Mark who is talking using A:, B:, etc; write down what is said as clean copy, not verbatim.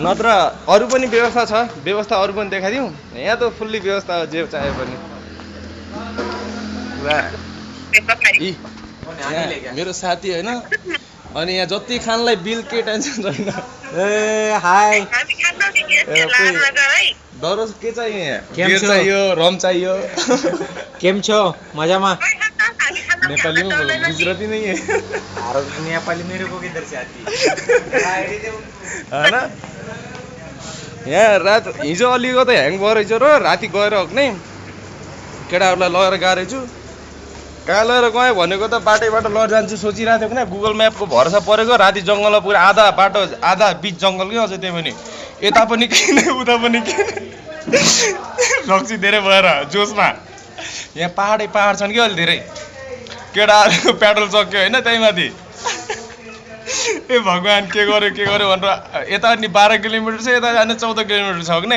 A: नत्र अरू पनि व्यवस्था छ व्यवस्था अरू पनि देखाइदिउँ यहाँ त फुल्ली व्यवस्था जे चाहे पनि मेरो साथी होइन अनि यहाँ जति खानलाई बिल के टेन्सन छैन
B: ए हाई
A: दरोज के चाहियो यहाँ बियर चाहियो रम चाहियो
B: केम छौ मजामा
A: नेपालीमा बोल गुजराती नहीं है
B: अरे नेपाली मेरे को किधर से आती
A: है ना यहाँ रात हिजो अलिकति ह्याङ भयो रहेछ र राति गएर नै केटाहरूलाई लगेर गएको रहेछु कहाँ लगेर गएँ भनेको त बाटैबाट लगेर जान्छु सोचिरहेको थियो कि गुगल म्यापको भरोसा परेको राति जङ्गलमा पुरा आधा बाटो आधा बिच जङ्गल कि अझै त्यही पनि यता पनि किन उता पनि किन रक्सी धेरै भएर जोसमा यहाँ पहाडै पहाड छन् कि अलि धेरै केटाहरूको पेट्रोल सक्यो होइन त्यही माथि ए भगवान् के गर्यो भनेर यता नि 12 किलोमिटर छ यता जाने 14 किलोमिटर छ कि